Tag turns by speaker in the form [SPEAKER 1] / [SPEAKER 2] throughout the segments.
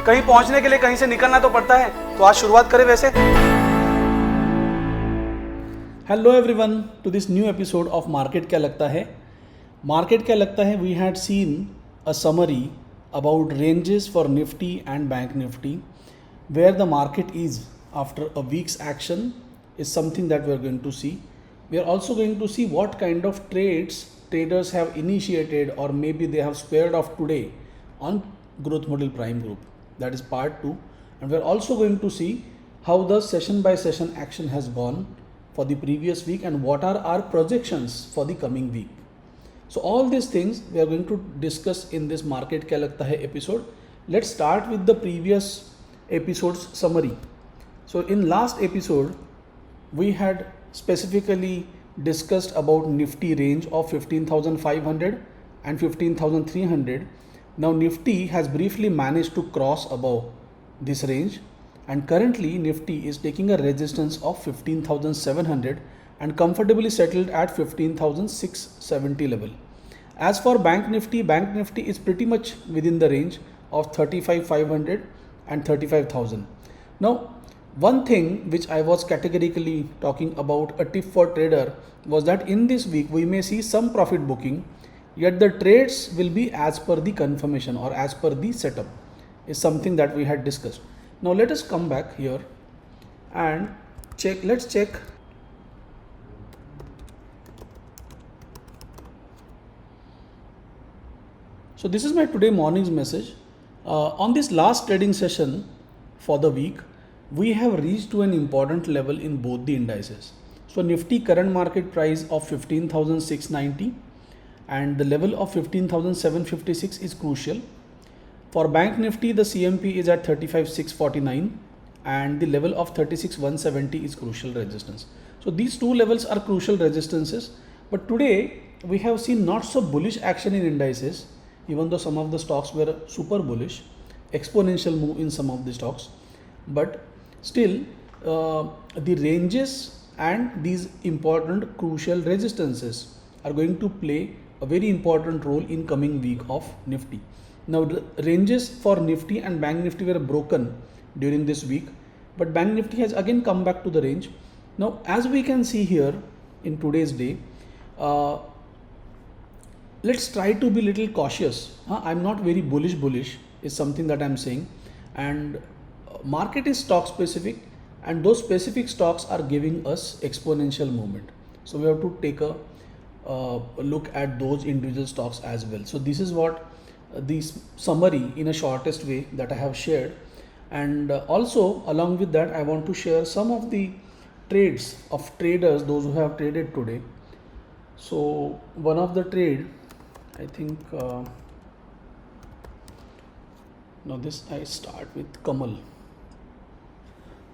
[SPEAKER 1] कहीं पहुंचने के लिए कहीं से निकलना तो पड़ता है, तो आज शुरुआत करें वैसे।
[SPEAKER 2] Hello everyone to this new episode of Market क्या लगता है। Market क्या लगता है, we had seen a summary about ranges for Nifty and Bank Nifty, where the market is after a week's action is something that we are going to see. We are also going to see what kind of trades traders have initiated or maybe they have squared off today on Growth Model Prime Group. That is part 2, and we are also going to see how the session by session action has gone for the previous week and what are our projections for the coming week. So all these things we are going to discuss in this Market Kya Lagta Hai episode. Let's start with the previous episode's summary. So in last episode we had specifically discussed about Nifty range of 15,500 and 15,300. Now Nifty has briefly managed to cross above this range, and currently Nifty is taking a resistance of 15,700 and comfortably settled at 15,670 level. As for Bank Nifty is pretty much within the range of 35,500 and 35,000. Now one thing which I was categorically talking about a tip for trader was that in this week we may see some profit booking, yet the trades will be as per the confirmation or as per the setup is something that we had discussed. Now let us come back here and check. Let's check. So this is my today morning's message. On this last trading session for the week, we have reached to an important level in both the indices. So Nifty current market price of 15,690 and the level of 15,756 is crucial. For Bank Nifty, the CMP is at 35,649 and the level of 36,170 is crucial resistance. So these two levels are crucial resistances. But today we have seen not so bullish action in indices, even though some of the stocks were super bullish, exponential move in some of the stocks. But still the ranges and these important crucial resistances are going to play a very important role in coming week of Nifty. Now the ranges for Nifty and Bank Nifty were broken during this week, but Bank Nifty has again come back to the range. Now as we can see here in today's day, let's try to be little cautious. I'm not very bullish is something that I'm saying, and market is stock specific and those specific stocks are giving us exponential movement. So we have to take a look at those individual stocks as well. So this is what this summary in a shortest way that I have shared, and also along with that I want to share some of the trades of traders, those who have traded today. So one of the trade, I think now this I start with Kamal.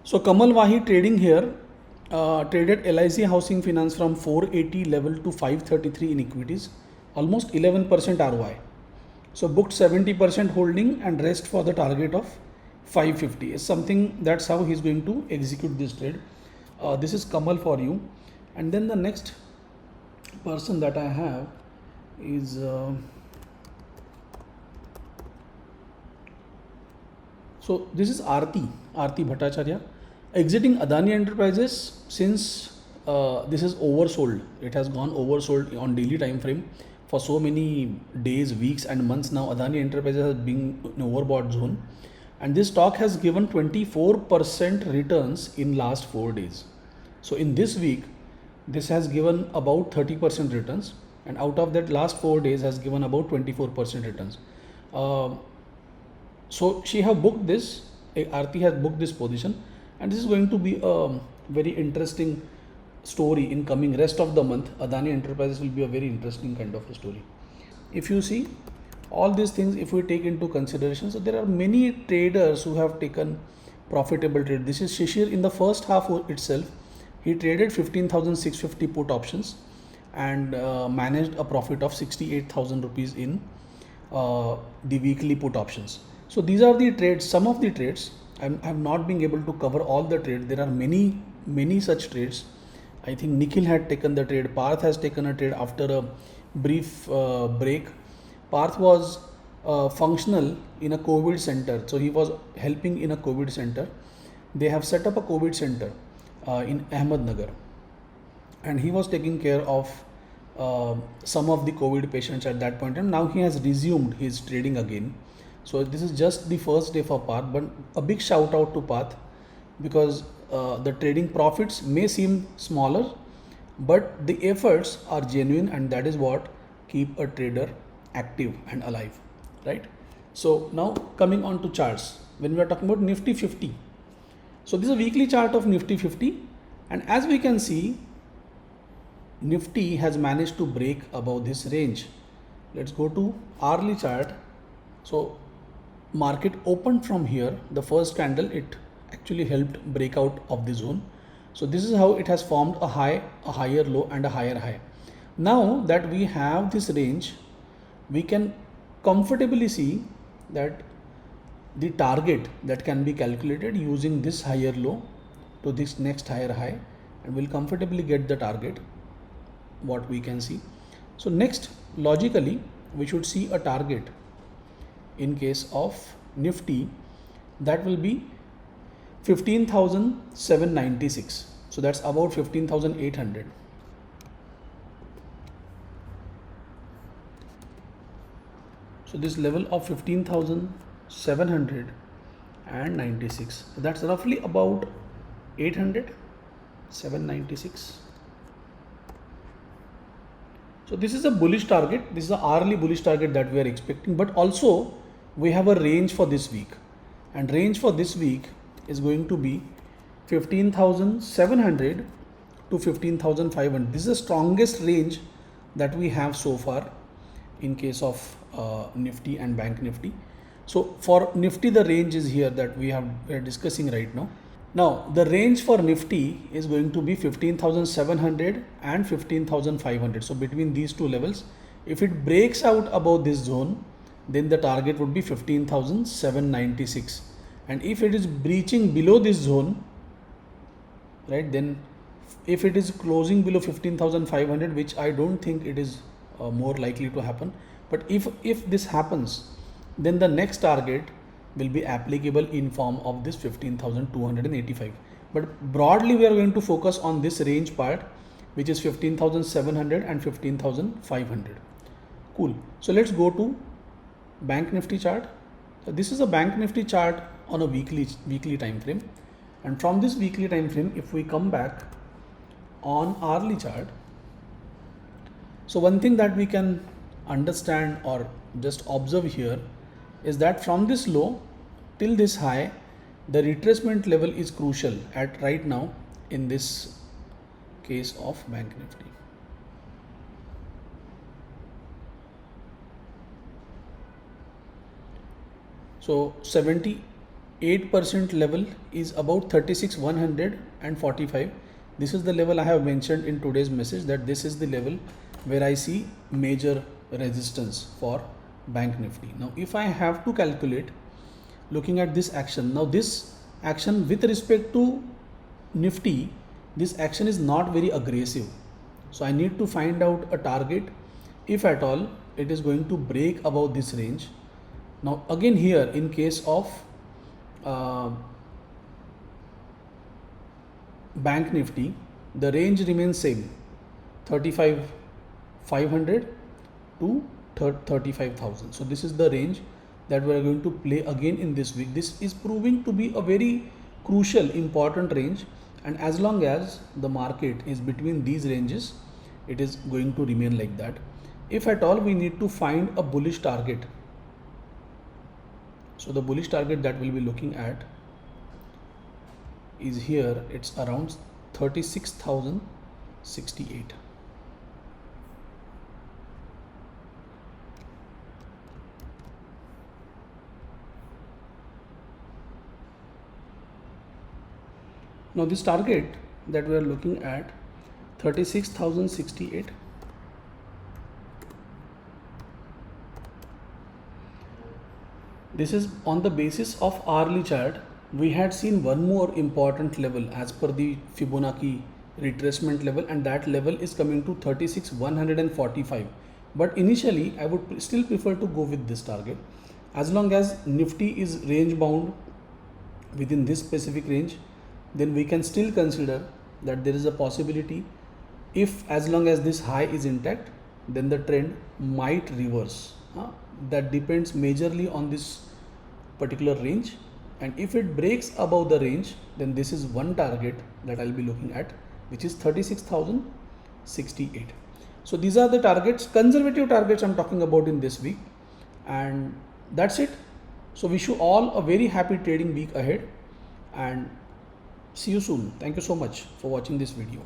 [SPEAKER 2] So Kamal Wahi trading here traded LIC Housing Finance from 480 level to 533 in equities, almost 11% ROI. So booked 70% holding and rest for the target of 550 is something. That's how he's going to execute this trade. This is Kamal for you. And then the next person that I have is so this is Aarti Bhattacharya, exiting Adani Enterprises since this is oversold. It has gone oversold on daily time frame for so many days, weeks and months now. Adani Enterprises has been in overbought zone, and this stock has given 24% returns in last 4 days. So in this week this has given about 30% returns, and out of that last 4 days has given about 24% returns. So she have booked this, Aarti has booked this position, and this is going to be a very interesting story in coming rest of the month. Adani Enterprises will be a very interesting kind of a story. If you see all these things, if we take into consideration, so there are many traders who have taken profitable trade. This is Shishir. In the first half itself, he traded 15,650 put options and managed a profit of 68,000 rupees in the weekly put options. So these are the trades, some of the trades. I'm not being able to cover all the trades. There are many such trades. I think Nikhil had taken the trade. Parth has taken a trade after a brief break. Parth was functional in a COVID center. So he was helping in a COVID center. They have set up a COVID center in Ahmednagar, and he was taking care of some of the COVID patients at that point. And now he has resumed his trading again. So this is just the first day for Path, but a big shout out to Path, because the trading profits may seem smaller, but the efforts are genuine, and that is what keep a trader active and alive, right? So now coming on to charts, when we are talking about Nifty 50, so this is a weekly chart of Nifty 50, and as we can see, Nifty has managed to break above this range. Let's go to hourly chart. So market opened from here, the first candle, it actually helped break out of the zone. So this is how it has formed a high, a higher low, and a higher high. Now that we have this range, we can comfortably see that the target that can be calculated using this higher low to this next higher high, and we'll comfortably get the target what we can see. So next, logically, we should see a target in case of Nifty, that will be 15,796. So that's about 15,800. So this level of 15,796, that's roughly about 800, 796. So this is a bullish target. This is a hourly bullish target that we are expecting, but also we have a range for this week, and range for this week is going to be 15,700 to 15,500. This is the strongest range that we have so far in case of Nifty and Bank Nifty. So for Nifty, the range is here that we are discussing right now. Now the range for Nifty is going to be 15,700 and 15,500. So between these two levels, if it breaks out above this zone, then the target would be 15,796. And if it is breaching below this zone, right, then if it is closing below 15,500, which I don't think it is more likely to happen, but if this happens, then the next target will be applicable in form of this 15,285. But broadly, we are going to focus on this range part, which is 15,700 and 15,500. Cool. So let's go to Bank Nifty chart. So this is a Bank Nifty chart on a weekly time frame, and from this weekly time frame, if we come back on hourly chart, so one thing that we can understand or just observe here is that from this low till this high, the retracement level is crucial at right now in this case of Bank Nifty. So 78% level is about 36,145. This is the level I have mentioned in today's message, that this is the level where I see major resistance for Bank Nifty. Now if I have to calculate looking at this action, now this action with respect to Nifty, this action is not very aggressive. So I need to find out a target if at all it is going to break above this range. Now again here in case of Bank Nifty, the range remains same, 35,500 to 35,000. So this is the range that we are going to play again in this week. This is proving to be a very crucial, important range, and as long as the market is between these ranges, it is going to remain like that. If at all we need to find a bullish target, so the bullish target that we'll be looking at is here, it's around 36,068. Now this target that we are looking at, 36,068, this is on the basis of hourly chart. We had seen one more important level as per the Fibonacci retracement level, and that level is coming to 36,145. But initially, I would still prefer to go with this target. As long as Nifty is range bound within this specific range, then we can still consider that there is a possibility, if as long as this high is intact, then the trend might reverse. That depends majorly on this particular range, and if it breaks above the range, then this is one target that I'll be looking at, which is 36,068. So these are the targets, conservative targets I'm talking about in this week, and that's it. So wish you all a very happy trading week ahead, and see you soon. Thank you so much for watching this video.